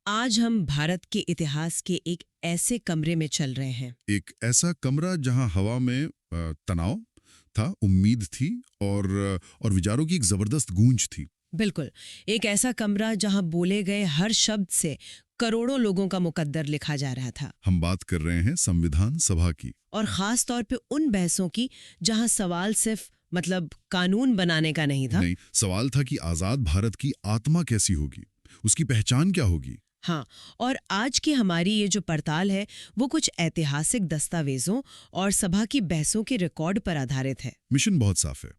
आज हम भारत के इतिहास के एक ऐसे कमरे में चल रहे हैं। एक ऐसा कमरा जहां हवा में तनाव था, उम्मीद थी और विचारों की एक जबरदस्त गूंज थी। बिल्कुल, एक ऐसा कमरा जहां बोले गए हर शब्द से करोड़ों लोगों का मुकद्दर लिखा जा रहा था। हम बात कर रहे हैं संविधान सभा की। और खास तौर पे उन बहसों की जहां सवाल सिर्फ कानून बनाने का नहीं था। नहीं, सवाल था कि आजाद भारत की आत्मा कैसी होगी, उसकी पहचान क्या होगी। हाँ, और आज की हमारी ये जो पड़ताल है वो कुछ ऐतिहासिक दस्तावेजों और सभा की बहसों के रिकॉर्ड पर आधारित है। मिशन बहुत साफ है,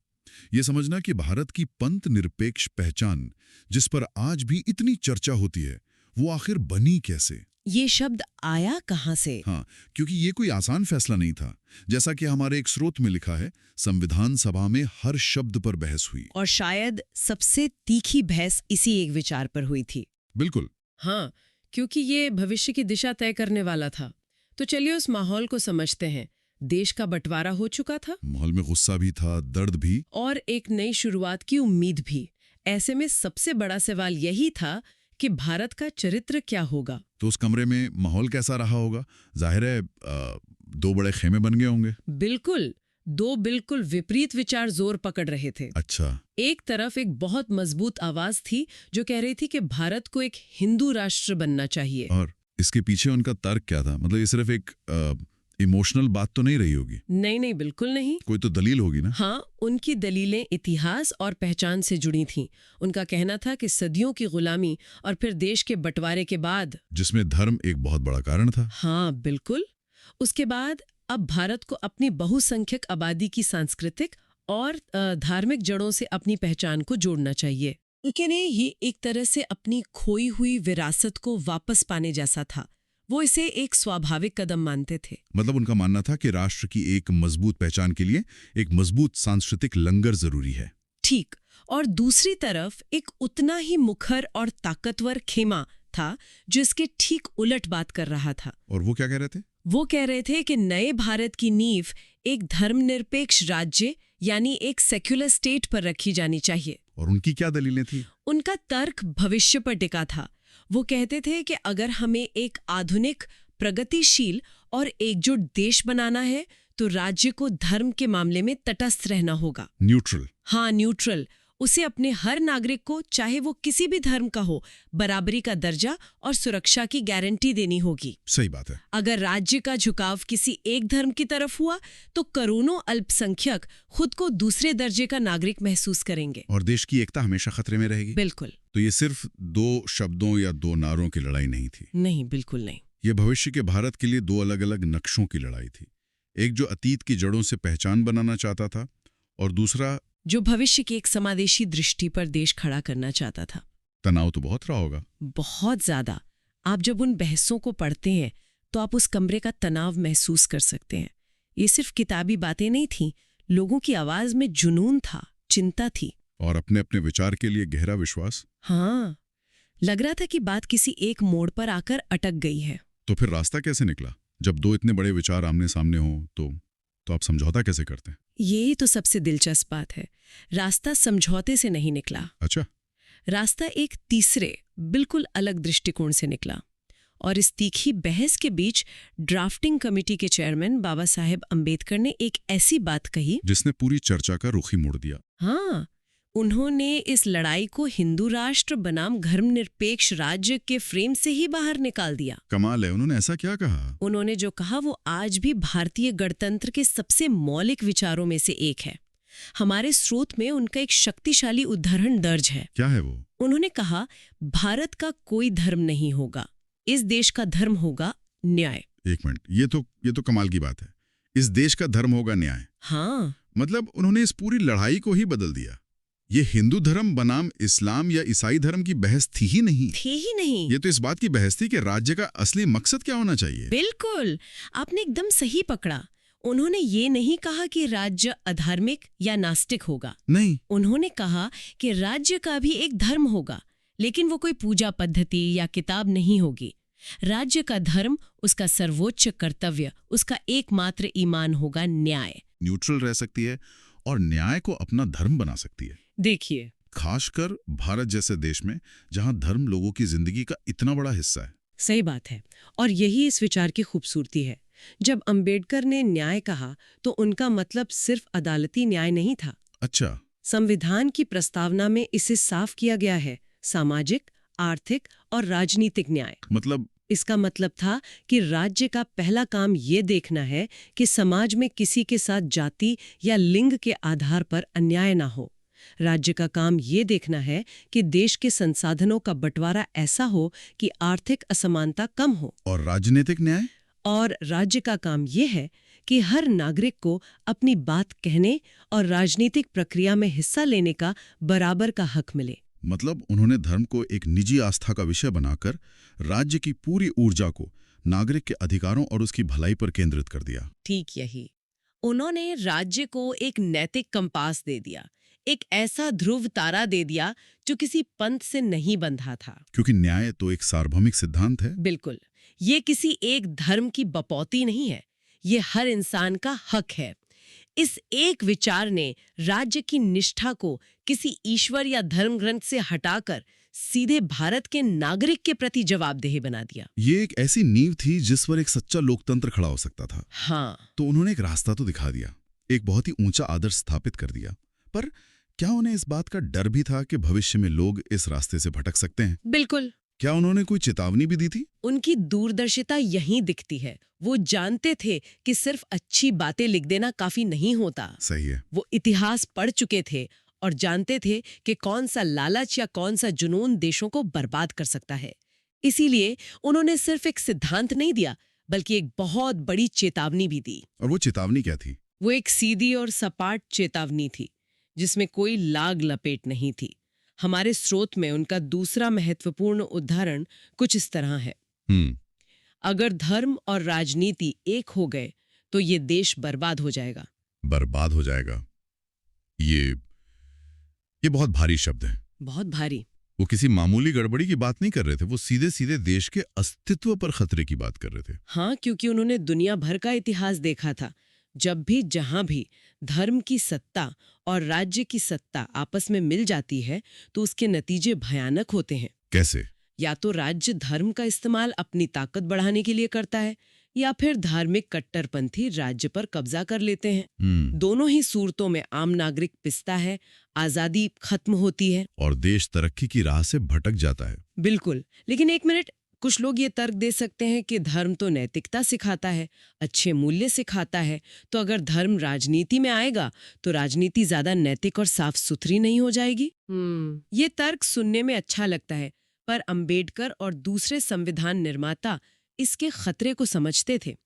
ये समझना कि भारत की पंथ निरपेक्ष पहचान, जिस पर आज भी इतनी चर्चा होती है, वो आखिर बनी कैसे। ये शब्द आया कहाँ से? हाँ, क्योंकि ये कोई आसान फैसला नहीं था। जैसा कि हमारे एक स्रोत में लिखा है, संविधान सभा में हर शब्द पर बहस हुई। और शायद सबसे तीखी बहस इसी एक विचार पर हुई थी। बिल्कुल। हाँ, क्योंकि ये भविष्य की दिशा तय करने वाला था। तो चलिए उस माहौल को समझते हैं। देश का बंटवारा हो चुका था, माहौल में गुस्सा भी था, दर्द भी, और एक नई शुरुआत की उम्मीद भी। ऐसे में सबसे बड़ा सवाल यही था कि भारत का चरित्र क्या होगा। तो उस कमरे में माहौल कैसा रहा होगा? जाहिर है दो बड़े खेमे बन गए होंगे। बिल्कुल, दो बिल्कुल विपरीत विचार जोर पकड़ रहे थे। अच्छा। एक तरफ एक बहुत मजबूत आवाज थी जो कह रही थी कि भारत को एक हिंदू राष्ट्र बनना चाहिए। और इसके पीछे उनका तर्क क्या था? मतलब ये सिर्फ एक इमोशनल बात तो नहीं रही होगी? नहीं नहीं, बिल्कुल नहीं। कोई तो दलील होगी ना? हाँ, उनकी दलीलें इतिहास और पहचान से जुड़ी थीं। उनका कहना था कि सदियों की गुलामी और फिर देश के बंटवारे के बाद, जिसमें धर्म एक बहुत बड़ा कारण था। हाँ बिल्कुल, उसके बाद अब भारत को अपनी बहुसंख्यक आबादी की सांस्कृतिक और धार्मिक जड़ों से अपनी पहचान को जोड़ना चाहिए। लेकिन ये एक तरह से अपनी खोई हुई विरासत को वापस पाने जैसा था। वो इसे एक स्वाभाविक कदम मानते थे। मतलब उनका मानना था कि राष्ट्र की एक मजबूत पहचान के लिए एक मजबूत सांस्कृतिक लंगर जरूरी है। ठीक। और दूसरी तरफ एक उतना ही मुखर और ताकतवर खेमा था जो इसके ठीक उलट बात कर रहा था। और वो क्या कह रहे थे? वो कह रहे थे कि नए भारत की नींव एक धर्मनिरपेक्ष राज्य यानी एक सेक्युलर स्टेट पर रखी जानी चाहिए। और उनकी क्या दलीलें थी? उनका तर्क भविष्य पर टिका था। वो कहते थे कि अगर हमें एक आधुनिक, प्रगतिशील और एकजुट देश बनाना है तो राज्य को धर्म के मामले में तटस्थ रहना होगा। न्यूट्रल। हाँ, न्यूट्रल। उसे अपने हर नागरिक को, चाहे वो किसी भी धर्म का हो, बराबरी का दर्जा और सुरक्षा की गारंटी देनी होगी। सही बात है। अगर राज्य का झुकाव किसी एक धर्म की तरफ हुआ तो करोड़ों अल्पसंख्यक खुद को दूसरे दर्जे का नागरिक महसूस करेंगे और देश की एकता हमेशा खतरे में रहेगी। बिल्कुल। तो ये सिर्फ दो शब्दों या दो नारों की लड़ाई नहीं थी। नहीं, बिल्कुल नहीं। ये भविष्य के भारत के लिए दो अलग अलग नक्शों की लड़ाई थी। एक जो अतीत की जड़ों से पहचान बनाना चाहता था, और दूसरा जो भविष्य की एक समावेशी दृष्टि पर देश खड़ा करना चाहता था। तनाव तो बहुत रहा होगा। बहुत ज्यादा। आप जब उन बहसों को पढ़ते हैं तो आप उस कमरे का तनाव महसूस कर सकते हैं। ये सिर्फ किताबी बातें नहीं थीं, लोगों की आवाज में जुनून था, चिंता थी, और अपने अपने विचार के लिए गहरा विश्वास। हाँ, लग रहा था कि बात किसी एक मोड़ पर आकर अटक गई है। तो फिर रास्ता कैसे निकला? जब दो इतने बड़े विचार आमने सामने हों तो आप समझौता कैसे करते हैं? यही तो सबसे दिलचस्प बात है। रास्ता समझौते से नहीं निकला। अच्छा। रास्ता एक तीसरे, बिल्कुल अलग दृष्टिकोण से निकला। और इस तीखी बहस के बीच ड्राफ्टिंग कमेटी के चेयरमैन बाबा साहेब अंबेडकर ने एक ऐसी बात कही जिसने पूरी चर्चा का रुख ही मोड़ दिया। हाँ, उन्होंने इस लड़ाई को हिंदू राष्ट्र बनाम धर्मनिरपेक्ष राज्य के फ्रेम से ही बाहर निकाल दिया। कमाल है, उन्होंने ऐसा क्या कहा? उन्होंने जो कहा वो आज भी भारतीय गणतंत्र के सबसे मौलिक विचारों में से एक है। हमारे स्रोत में उनका एक शक्तिशाली उदाहरण दर्ज है। क्या है वो? उन्होंने कहा, भारत का कोई धर्म नहीं होगा, इस देश का धर्म होगा न्याय। एक मिनट, ये तो कमाल की बात है। इस देश का धर्म होगा न्याय। हाँ, मतलब उन्होंने इस पूरी लड़ाई को ही बदल दिया। ये हिंदू धर्म बनाम इस्लाम या ईसाई धर्म की बहस थी ही नहीं। ये तो इस बात की बहस थी कि राज्य का असली मकसद क्या होना चाहिए। बिल्कुल, आपने एकदम सही पकड़ा। उन्होंने ये नहीं कहा कि राज्य अधार्मिक या नास्तिक होगा। नहीं, उन्होंने कहा कि राज्य का भी एक धर्म होगा, लेकिन वो कोई पूजा पद्धति या किताब नहीं होगी। राज्य का धर्म, उसका सर्वोच्च कर्तव्य, उसका एकमात्र ईमान होगा न्याय। न्यूट्रल रह सकती है और न्याय को अपना धर्म बना सकती है। देखिए, खासकर भारत जैसे देश में जहां धर्म लोगों की जिंदगी का इतना बड़ा हिस्सा है। सही बात है, और यही इस विचार की खूबसूरती है। जब अंबेडकर ने न्याय कहा तो उनका मतलब सिर्फ अदालती न्याय नहीं था। अच्छा। संविधान की प्रस्तावना में इसे साफ किया गया है, सामाजिक, आर्थिक और राजनीतिक न्याय। मतलब? इसका मतलब था कि राज्य का पहला काम ये देखना है कि समाज में किसी के साथ जाति या लिंग के आधार पर अन्याय ना हो। राज्य का काम ये देखना है कि देश के संसाधनों का बंटवारा ऐसा हो कि आर्थिक असमानता कम हो। और राजनीतिक न्याय? और राज्य का काम ये है कि हर नागरिक को अपनी बात कहने और राजनीतिक प्रक्रिया में हिस्सा लेने का बराबर का हक मिले। मतलब उन्होंने धर्म को एक निजी आस्था का विषय बनाकर राज्य की पूरी ऊर्जा को नागरिक के अधिकारों और उसकी भलाई पर केंद्रित कर दिया। ठीक यही। उन्होंने राज्य को एक नैतिक कंपास दे दिया, एक ऐसा ध्रुव तारा दे दिया जो किसी पंथ से नहीं बंधा था। क्योंकि न्याय तो एक सार्वभौमिक सिद्धांत है। बिल्कुल, ये किसी एक धर्म की बपौती नहीं है, ये हर इंसान का हक है। इस एक विचार ने राज्य की निष्ठा को किसी ईश्वर या धर्म ग्रंथ से हटाकर सीधे भारत के नागरिक के प्रति जवाबदेही बना दिया। ये एक ऐसी नींव थी जिस पर एक सच्चा लोकतंत्र खड़ा हो सकता था। हाँ। तो उन्होंने एक रास्ता तो दिखा दिया, एक बहुत ही ऊंचा आदर्श स्थापित कर दिया, पर क्या उन्हें इस बात का डर भी था कि भविष्य में लोग इस रास्ते से भटक सकते हैं? बिल्कुल। क्या उन्होंने कोई चेतावनी भी दी थी? उनकी दूरदर्शिता यहीं दिखती है। वो जानते थे कि सिर्फ अच्छी बातें लिख देना काफी नहीं होता। सही है। वो इतिहास पढ़ चुके थे और जानते थे कि कौन सा लालच या कौन सा जुनून देशों को बर्बाद कर सकता है। इसीलिए उन्होंने सिर्फ एक सिद्धांत नहीं दिया, बल्कि एक बहुत बड़ी चेतावनी भी दी। और वो चेतावनी क्या थी? वो एक सीधी और सपाट चेतावनी थी, जिसमें कोई लाग लपेट नहीं थी। हमारे स्रोत में उनका दूसरा महत्वपूर्ण उदाहरण कुछ इस तरह है। अगर धर्म और राजनीति एक हो गए तो ये देश बर्बाद हो जाएगा। बर्बाद हो जाएगा, ये बहुत भारी शब्द है। बहुत भारी। वो किसी मामूली गड़बड़ी की बात नहीं कर रहे थे, वो सीधे सीधे देश के अस्तित्व पर खतरे की बात कर रहे थे। हाँ, क्योंकि उन्होंने दुनिया भर का इतिहास देखा था। जब भी जहां भी धर्म की सत्ता और राज्य की सत्ता आपस में मिल जाती है तो उसके नतीजे भयानक होते हैं। कैसे? या तो राज्य धर्म का इस्तेमाल अपनी ताकत बढ़ाने के लिए करता है, या फिर धार्मिक कट्टरपंथी राज्य पर कब्जा कर लेते हैं। दोनों ही सूरतों में आम नागरिक पिसता है, आजादी खत्म होती है और देश तरक्की की राह से भटक जाता है। बिल्कुल। लेकिन एक मिनट, कुछ लोग ये तर्क दे सकते हैं कि धर्म तो नैतिकता सिखाता है, अच्छे मूल्य सिखाता है, तो अगर धर्म राजनीति में आएगा तो राजनीति ज्यादा नैतिक और साफ सुथरी नहीं हो जाएगी? ये तर्क सुनने में अच्छा लगता है, पर अंबेडकर और दूसरे संविधान निर्माता इसके खतरे को समझते थे।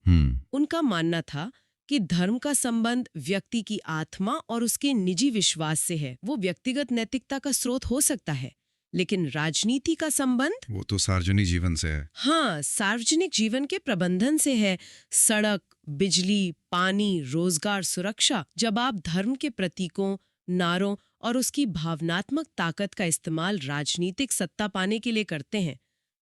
उनका मानना था कि धर्म का संबंध व्यक्ति की आत्मा और उसके निजी विश्वास से है। वो व्यक्तिगत नैतिकता का स्रोत हो सकता है, लेकिन राजनीति का संबंध वो तो सार्वजनिक जीवन से है। हाँ, सार्वजनिक जीवन के प्रबंधन से है। सड़क, बिजली, पानी, रोजगार, सुरक्षा। जब आप धर्म के प्रतीकों, नारों और उसकी भावनात्मक ताकत का इस्तेमाल राजनीतिक सत्ता पाने के लिए करते हैं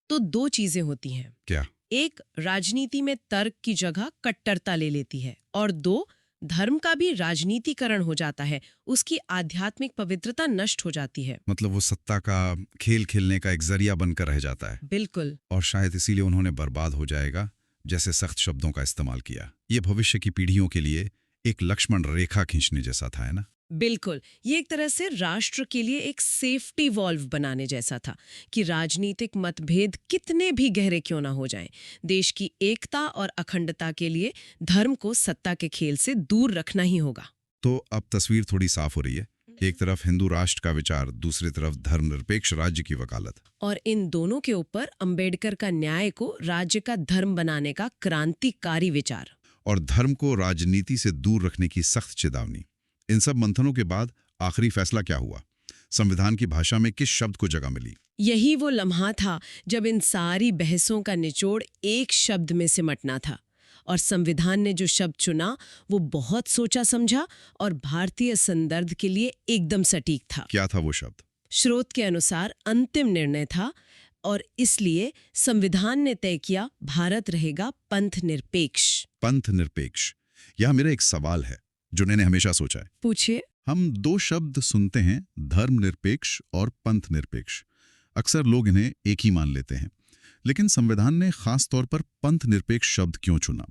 तो दो चीजें होती हैं। क्या? एक, राजनीति में तर्क की जगह कट्टरता ले लेती है, और दो, धर्म का भी राजनीतिकरण हो जाता है, उसकी आध्यात्मिक पवित्रता नष्ट हो जाती है। मतलब वो सत्ता का खेल खेलने का एक जरिया बनकर रह जाता है। बिल्कुल। और शायद इसीलिए उन्होंने बर्बाद हो जाएगा जैसे सख्त शब्दों का इस्तेमाल किया। ये भविष्य की पीढ़ियों के लिए एक लक्ष्मण रेखा खींचने जैसा था, है ना? बिल्कुल। ये एक तरह से राष्ट्र के लिए एक सेफ्टी वॉल्व बनाने जैसा था कि राजनीतिक मतभेद कितने भी गहरे क्यों ना हो जाएं, देश की एकता और अखंडता के लिए धर्म को सत्ता के खेल से दूर रखना ही होगा। तो अब तस्वीर थोड़ी साफ हो रही है। एक तरफ हिंदू राष्ट्र का विचार, दूसरी तरफ धर्मनिरपेक्ष राज्य की वकालत। और इन दोनों के ऊपर अंबेडकर का न्याय को राज्य का धर्म बनाने का क्रांतिकारी विचार। और धर्म को राजनीति से दूर रखने की सख्त चेतावनी। इन सब मंथनों के बाद आखिरी फैसला क्या हुआ? संविधान की भाषा में किस शब्द को जगह मिली? यही वो लम्हा था जब इन सारी बहसों का निचोड़ एक शब्द में सिमटना था। और संविधान ने जो शब्द चुना वो बहुत सोचा समझा और भारतीय संदर्भ के लिए एकदम सटीक था। क्या था वो शब्द? स्रोत के अनुसार अंतिम निर्णय था, और इसलिए संविधान ने तय किया भारत रहेगा पंथ निरपेक्ष। पंथ निरपेक्ष। यह मेरा एक सवाल है जो मैंने हमेशा सोचा है। पूछिए। हम दो शब्द सुनते हैं, धर्मनिरपेक्ष और पंथनिरपेक्ष। अक्सर लोग इन्हें एक ही मान लेते हैं, लेकिन संविधान ने खास तौर पर पंथनिरपेक्ष शब्द क्यों चुना?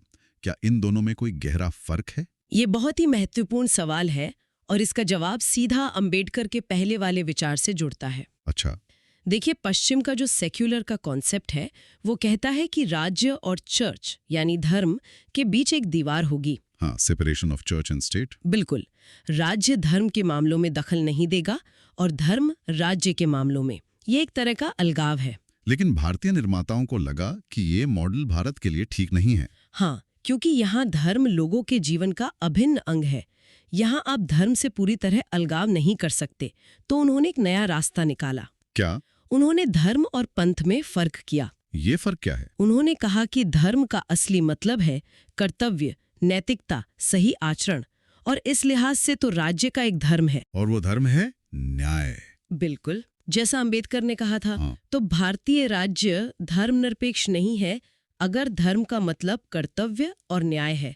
क्या इन दोनों में कोई गहरा फर्क है? ये बहुत ही महत्वपूर्ण सवाल है और इसका जवाब सीधा अंबेडकर के पहले वाले विचार से जुड़ता है। अच्छा। देखिए, पश्चिम का जो सेक्युलर का कॉन्सेप्ट है वो कहता है कि राज्य और चर्च यानी धर्म के बीच एक दीवार होगी। हाँ, separation of church and state. बिल्कुल, राज्य धर्म के मामलों में दखल नहीं देगा और धर्म राज्य के मामलों में। ये एक तरह का अलगाव है। लेकिन भारतीय निर्माताओं को लगा कि ये मॉडल भारत के लिए ठीक नहीं है। हाँ, क्योंकि यहाँ धर्म लोगों के जीवन का अभिन्न अंग है। यहाँ आप धर्म से पूरी तरह अलगाव नहीं कर सकते, तो उन्होंने एक नया रास्ता निकाला। क्या? उन्होंने धर्म और पंथ में फर्क किया। ये फर्क क्या है? उन्होंने कहा कि धर्म का असली मतलब है कर्तव्य, नैतिकता, सही आचरण, और इस लिहाज से तो राज्य का एक धर्म है। और वो धर्म है न्याय। बिल्कुल, जैसा अंबेडकर ने कहा था। हाँ। तो भारतीय राज्य धर्मनिरपेक्ष नहीं है अगर धर्म का मतलब कर्तव्य और न्याय है।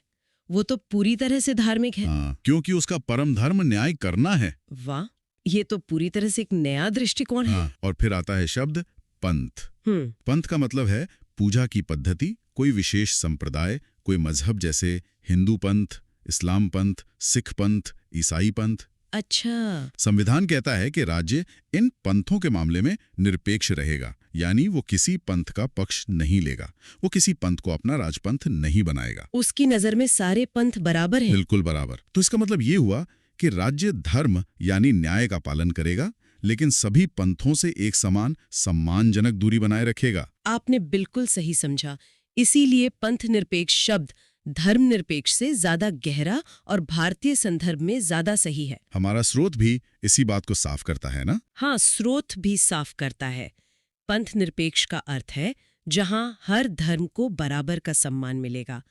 वो तो पूरी तरह से धार्मिक है। हाँ, क्योंकि उसका परम धर्म न्याय करना है। वाह, ये तो पूरी तरह से एक नया दृष्टिकोण है। हाँ, और फिर आता है शब्द पंथ। हम्म, पंथ का मतलब है पूजा की पद्धति, कोई विशेष संप्रदाय, कोई मजहब, जैसे हिंदू पंथ, इस्लाम पंथ, सिख पंथ, ईसाई पंथ। अच्छा। संविधान कहता है कि राज्य इन पंथों के मामले में निरपेक्ष रहेगा, यानी वो किसी पंथ का पक्ष नहीं लेगा, वो किसी पंथ को अपना राजपंथ नहीं बनाएगा। उसकी नजर में सारे पंथ बराबर हैं। बिल्कुल बराबर। तो इसका मतलब ये हुआ कि राज्य धर्म यानी न्याय का पालन करेगा, लेकिन सभी पंथों से एक समान सम्मानजनक दूरी बनाए रखेगा। आपने बिल्कुल सही समझा। इसीलिए पंथ निरपेक्ष शब्द धर्मनिरपेक्ष से ज्यादा गहरा और भारतीय संदर्भ में ज्यादा सही है। हमारा स्रोत भी इसी बात को साफ करता है ना? हाँ, स्रोत भी साफ करता है। पंथ निरपेक्ष का अर्थ है जहां हर धर्म को बराबर का सम्मान मिलेगा,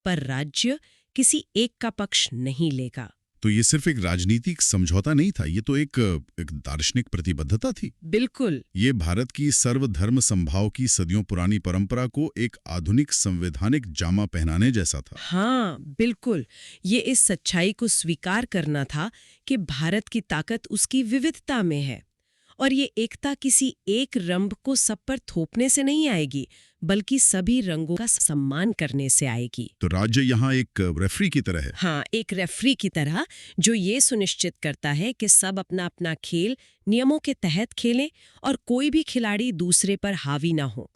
पर राज्य किसी एक का पक्ष नहीं लेगा। तो ये सिर्फ एक राजनीतिक समझौता नहीं था, ये तो एक दार्शनिक प्रतिबद्धता थी। बिल्कुल। ये भारत की सर्वधर्म संभाव की सदियों पुरानी परंपरा को एक आधुनिक संवैधानिक जामा पहनाने जैसा था। हाँ, बिल्कुल। ये इस सच्चाई को स्वीकार करना था कि भारत की ताकत उसकी विविधता में है, और ये एकता किसी एक रंग को सब पर थोपने से नहीं आएगी, बल्कि सभी रंगों का सम्मान करने से आएगी। तो राज्य यहाँ एक रेफरी की तरह है। हाँ, एक रेफरी की तरह, जो ये सुनिश्चित करता है कि सब अपना अपना खेल नियमों के तहत खेलें और कोई भी खिलाड़ी दूसरे पर हावी ना हो।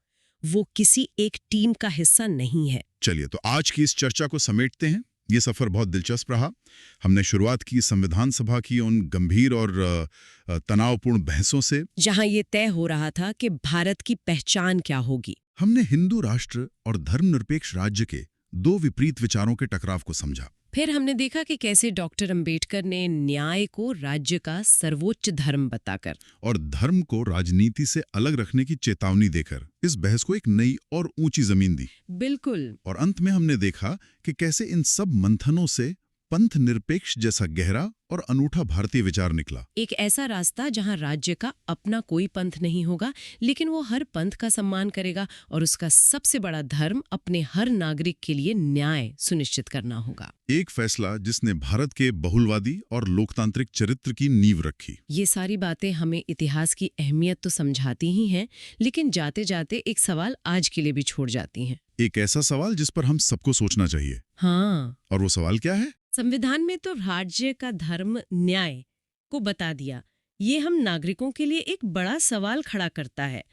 वो किसी एक टीम का हिस्सा नहीं है। चलिए, तो आज की इस चर्चा को समेटते हैं। ये सफर बहुत दिलचस्प रहा। हमने शुरुआत की संविधान सभा की उन गंभीर और तनावपूर्ण बहसों से, जहां ये तय हो रहा था कि भारत की पहचान क्या होगी। हमने हिंदू राष्ट्र और धर्मनिरपेक्ष राज्य के दो विपरीत विचारों के टकराव को समझा। फिर हमने देखा कि कैसे डॉक्टर अंबेडकर ने न्याय को राज्य का सर्वोच्च धर्म बताकर और धर्म को राजनीति से अलग रखने की चेतावनी देकर इस बहस को एक नई और ऊंची जमीन दी। बिल्कुल। और अंत में हमने देखा कि कैसे इन सब मंथनों से पंथ निरपेक्ष जैसा गहरा और अनूठा भारतीय विचार निकला। एक ऐसा रास्ता जहां राज्य का अपना कोई पंथ नहीं होगा, लेकिन वो हर पंथ का सम्मान करेगा और उसका सबसे बड़ा धर्म अपने हर नागरिक के लिए न्याय सुनिश्चित करना होगा। एक फैसला जिसने भारत के बहुलवादी और लोकतांत्रिक चरित्र की नींव रखी। ये सारी बातें हमें इतिहास की अहमियत तो समझाती ही हैं, लेकिन जाते जाते एक सवाल आज के लिए भी छोड़ जाती हैं। एक ऐसा सवाल जिस पर हम सबको सोचना चाहिए। हाँ। और वो सवाल क्या है? संविधान में तो राज्य का धर्म न्याय को बता दिया। ये हम नागरिकों के लिए एक बड़ा सवाल खड़ा करता है।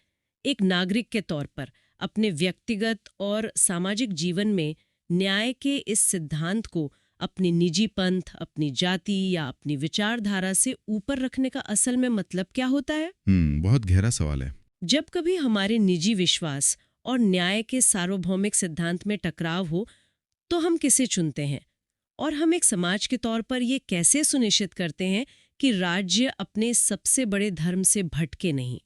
एक नागरिक के तौर पर अपने व्यक्तिगत और सामाजिक जीवन में न्याय के इस सिद्धांत को अपनी निजी पंथ, अपनी जाति या अपनी विचारधारा से ऊपर रखने का असल में मतलब क्या होता है? बहुत गहरा सवाल है। जब कभी हमारे निजी विश्वास और न्याय के सार्वभौमिक सिद्धांत में टकराव हो, तो हम किसे चुनते हैं? और हम एक समाज के तौर पर ये कैसे सुनिश्चित करते हैं कि राज्य अपने सबसे बड़े धर्म से भटके नहीं?